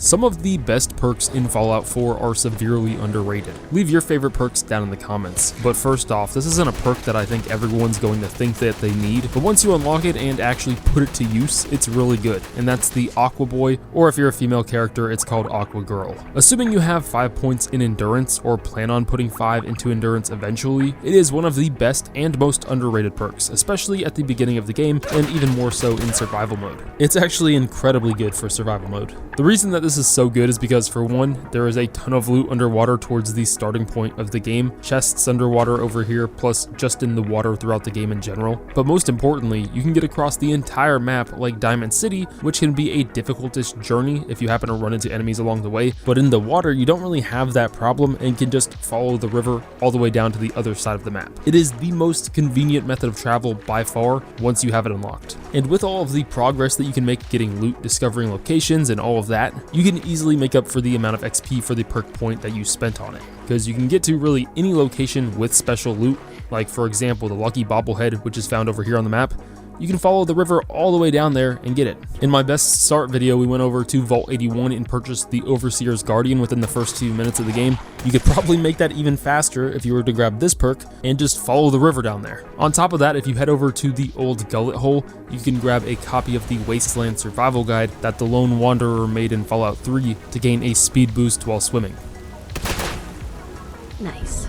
Some of the best perks in Fallout 4 are severely underrated. Leave your favorite perks down in the comments. But first off, this isn't a perk that I think everyone's going to think that they need, but once you unlock it and actually put it to use, it's really good, and that's the Aqua Boy, or if you're a female character, it's called Aqua Girl. Assuming you have 5 points in Endurance, or plan on putting 5 into Endurance eventually, it is one of the best and most underrated perks, especially at the beginning of the game, and even more so in Survival Mode. It's actually incredibly good for Survival Mode. The reason that this is so good is because, for one, there is a ton of loot underwater towards the starting point of the game, chests underwater over here, plus just in the water throughout the game in general. But most importantly, you can get across the entire map like Diamond City, which can be a difficultest journey if you happen to run into enemies along the way, but in the water you don't really have that problem and can just follow the river all the way down to the other side of the map. It is the most convenient method of travel by far once you have it unlocked. And with all of the progress that you can make getting loot, discovering locations, and all of that, you can easily make up for the amount of XP for the perk point that you spent on it, because you can get to really any location with special loot, like for example the Lucky Bobblehead, which is found over here on the map. You can follow the river all the way down there and get it. In my best start video, we went over to Vault 81 and purchased the Overseer's Guardian within the first few minutes of the game. You could probably make that even faster if you were to grab this perk and just follow the river down there. On top of that, if you head over to the Old Gullet Hole, you can grab a copy of the Wasteland Survival Guide that the Lone Wanderer made in Fallout 3 to gain a speed boost while swimming. Nice.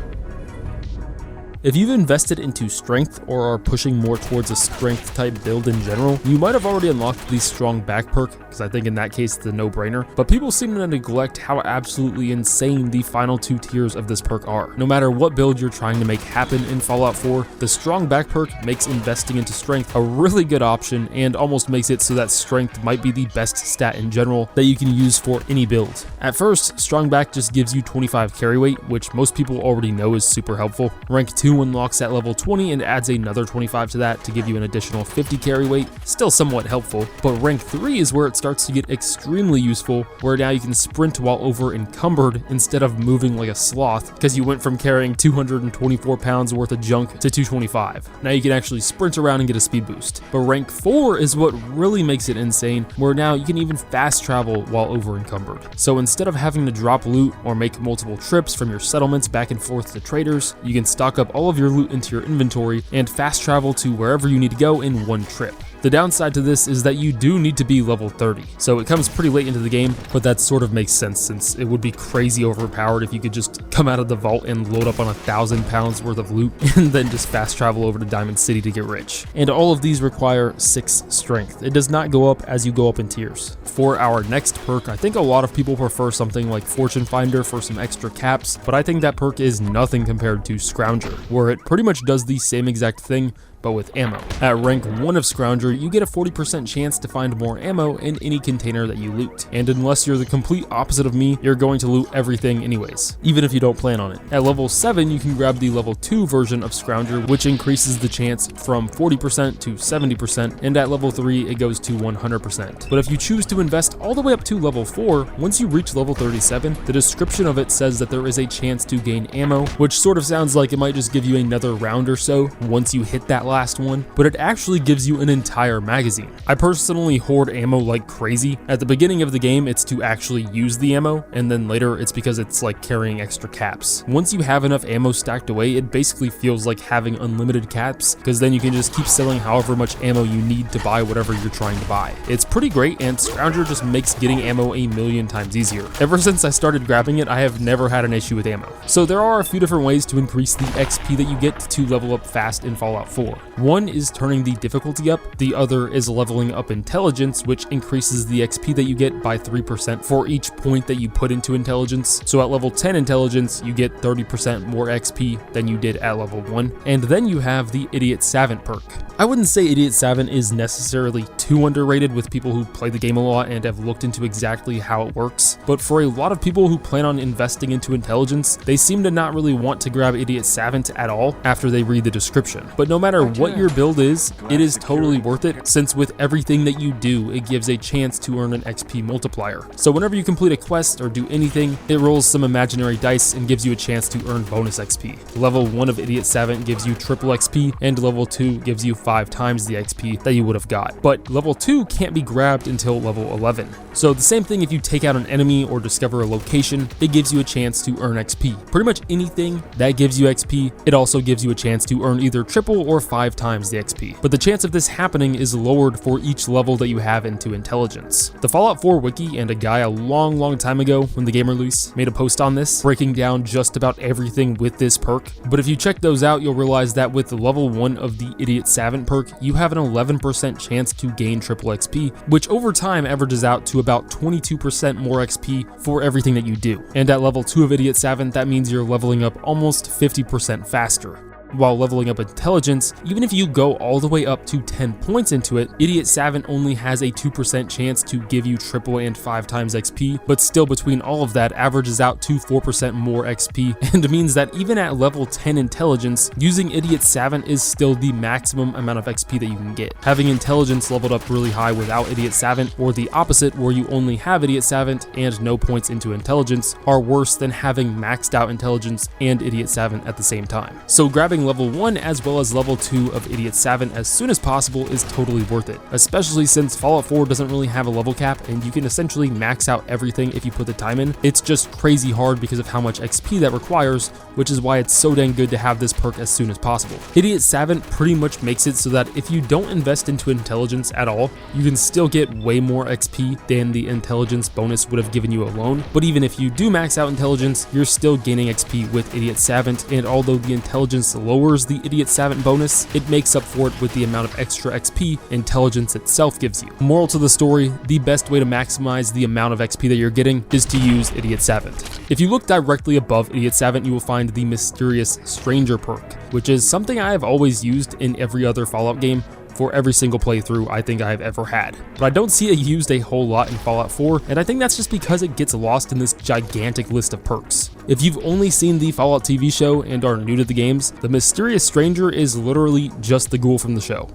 If you've invested into strength or are pushing more towards a strength type build in general, you might have already unlocked the strong back perk, because I think in that case it's a no-brainer, but people seem to neglect how absolutely insane the final 2 tiers of this perk are. No matter what build you're trying to make happen in Fallout 4, the strong back perk makes investing into strength a really good option and almost makes it so that strength might be the best stat in general that you can use for any build. At first, strong back just gives you 25 carry weight, which most people already know is super helpful. Rank 2 unlocks at level 20 and adds another 25 to that to give you an additional 50 carry weight, still somewhat helpful, but rank 3 is where it starts to get extremely useful, where now you can sprint while over encumbered instead of moving like a sloth, because you went from carrying 224 pounds worth of junk to 225. Now you can actually sprint around and get a speed boost. But rank 4 is what really makes it insane, where now you can even fast travel while over encumbered. So instead of having to drop loot or make multiple trips from your settlements back and forth to traders, you can stock up all of your loot into your inventory and fast travel to wherever you need to go in one trip. The downside to this is that you do need to be level 30, so it comes pretty late into the game, but that sort of makes sense since it would be crazy overpowered if you could just come out of the vault and load up on 1,000 pounds worth of loot and then just fast travel over to Diamond City to get rich. And all of these require 6 strength. It does not go up as you go up in tiers. For our next perk, I think a lot of people prefer something like Fortune Finder for some extra caps, but I think that perk is nothing compared to Scrounger, where it pretty much does the same exact thing, but with ammo. At rank 1 of Scrounger, you get a 40% chance to find more ammo in any container that you loot. And unless you're the complete opposite of me, you're going to loot everything anyways, even if you don't plan on it. At level 7, you can grab the level 2 version of Scrounger, which increases the chance from 40% to 70%, and at level 3, it goes to 100%. But if you choose to invest all the way up to level 4, once you reach level 37, the description of it says that there is a chance to gain ammo, which sort of sounds like it might just give you another round or so once you hit that last one, but it actually gives you an entire magazine. I personally hoard ammo like crazy. At the beginning of the game, it's to actually use the ammo, and then later it's because it's like carrying extra caps. Once you have enough ammo stacked away, it basically feels like having unlimited caps, because then you can just keep selling however much ammo you need to buy whatever you're trying to buy. It's pretty great, and Scrounger just makes getting ammo a million times easier. Ever since I started grabbing it, I have never had an issue with ammo. So there are a few different ways to increase the XP that you get to level up fast in Fallout 4. One is turning the difficulty up, the other is leveling up intelligence, which increases the XP that you get by 3% for each point that you put into intelligence. So at level 10 intelligence, you get 30% more XP than you did at level 1. And then you have the Idiot Savant perk. I wouldn't say Idiot Savant is necessarily too underrated with people who play the game a lot and have looked into exactly how it works, but for a lot of people who plan on investing into intelligence, they seem to not really want to grab Idiot Savant at all after they read the description. But no matter what your build is, it is totally worth it, since with everything that you do, it gives a chance to earn an XP multiplier. So whenever you complete a quest or do anything, it rolls some imaginary dice and gives you a chance to earn bonus XP. Level 1 of Idiot Savant gives you triple XP, and level 2 gives you 5 times the XP that you would have got. But level 2 can't be grabbed until level 11. So the same thing if you take out an enemy or discover a location, it gives you a chance to earn XP. Pretty much anything that gives you XP, it also gives you a chance to earn either triple or 5 times the XP. But the chance of this happening is lowered for each level that you have into intelligence. The Fallout 4 wiki and a guy a long time ago when the game released made a post on this, breaking down just about everything with this perk. But if you check those out, you'll realize that with the level 1 of the Idiot Savant perk, you have an 11% chance to gain triple XP, which over time averages out to about 22% more XP for everything that you do. And at level 2 of Idiot Savant, that means you're leveling up almost 50% faster. While leveling up intelligence, even if you go all the way up to 10 points into it, Idiot Savant only has a 2% chance to give you triple and 5 times XP, but still between all of that averages out to 4% more XP, and means that even at level 10 intelligence, using Idiot Savant is still the maximum amount of XP that you can get. Having intelligence leveled up really high without Idiot Savant, or the opposite where you only have Idiot Savant and no points into intelligence, are worse than having maxed out intelligence and Idiot Savant at the same time. So grabbing level 1 as well as level 2 of Idiot Savant as soon as possible is totally worth it, especially since Fallout 4 doesn't really have a level cap and you can essentially max out everything if you put the time in. It's just crazy hard because of how much XP that requires, which is why it's so dang good to have this perk as soon as possible. Idiot Savant pretty much makes it so that if you don't invest into intelligence at all, you can still get way more XP than the intelligence bonus would have given you alone. But even if you do max out intelligence, you're still gaining XP with Idiot Savant, and although the intelligence lowers the Idiot Savant bonus, it makes up for it with the amount of extra XP intelligence itself gives you. Moral to the story, the best way to maximize the amount of XP that you're getting is to use Idiot Savant. If you look directly above Idiot Savant, you will find the Mysterious Stranger perk, which is something I have always used in every other Fallout game for every single playthrough I think I've ever had. But I don't see it used a whole lot in Fallout 4, and I think that's just because it gets lost in this gigantic list of perks. If you've only seen the Fallout TV show and are new to the games, the Mysterious Stranger is literally just the Ghoul from the show.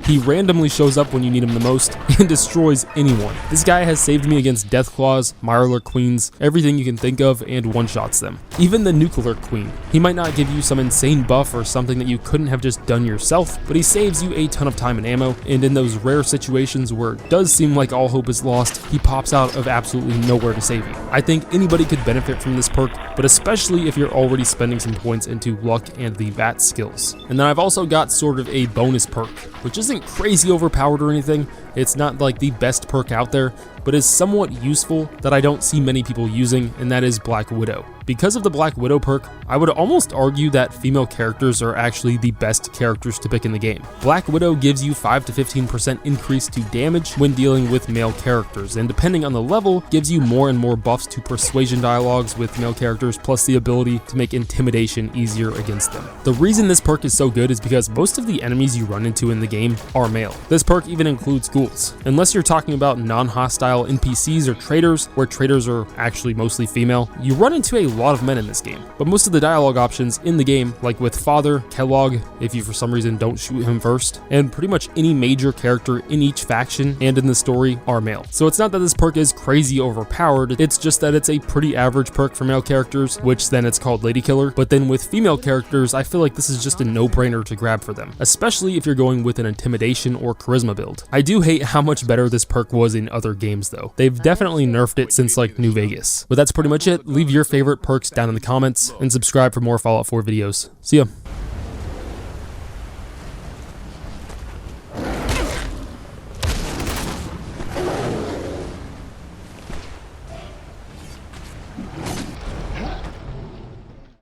He randomly shows up when you need him the most and destroys anyone. This guy has saved me against Deathclaws, Mirelurk Queens, everything you can think of, and one-shots them. Even the Nuclear Queen. He might not give you some insane buff or something that you couldn't have just done yourself, but he saves you a ton of time and ammo, and in those rare situations where it does seem like all hope is lost, he pops out of absolutely nowhere to save you. I think anybody could benefit from this perk, but especially if you're already spending some points into luck and the VAT skills. And then I've also got sort of a bonus perk, which isn't crazy overpowered or anything. It's not like the best perk out there, but is somewhat useful that I don't see many people using, and that is Black Widow. Because of the Black Widow perk, I would almost argue that female characters are actually the best characters to pick in the game. Black Widow gives you 5 to 15% increase to damage when dealing with male characters, and depending on the level, gives you more and more buffs to persuasion dialogues with male characters, plus the ability to make intimidation easier against them. The reason this perk is so good is because most of the enemies you run into in the game are male. This perk even includes ghouls. Unless you're talking about non-hostile NPCs or traders, where traders are actually mostly female, you run into a lot of men in this game. But most of the dialogue options in the game, like with Father, Kellogg, if you for some reason don't shoot him first, and pretty much any major character in each faction and in the story are male. So it's not that this perk is crazy overpowered, it's just that it's a pretty average perk for male characters, which then it's called Lady Killer. But then with female characters, I feel like this is just a no-brainer to grab for them, especially if you're going with an intimidation or charisma build. I do hate how much better this perk was in other games though. They've definitely nerfed it since like New Vegas. But that's pretty much it. Leave your favorite perks down in the comments and subscribe for more Fallout 4 videos. See ya.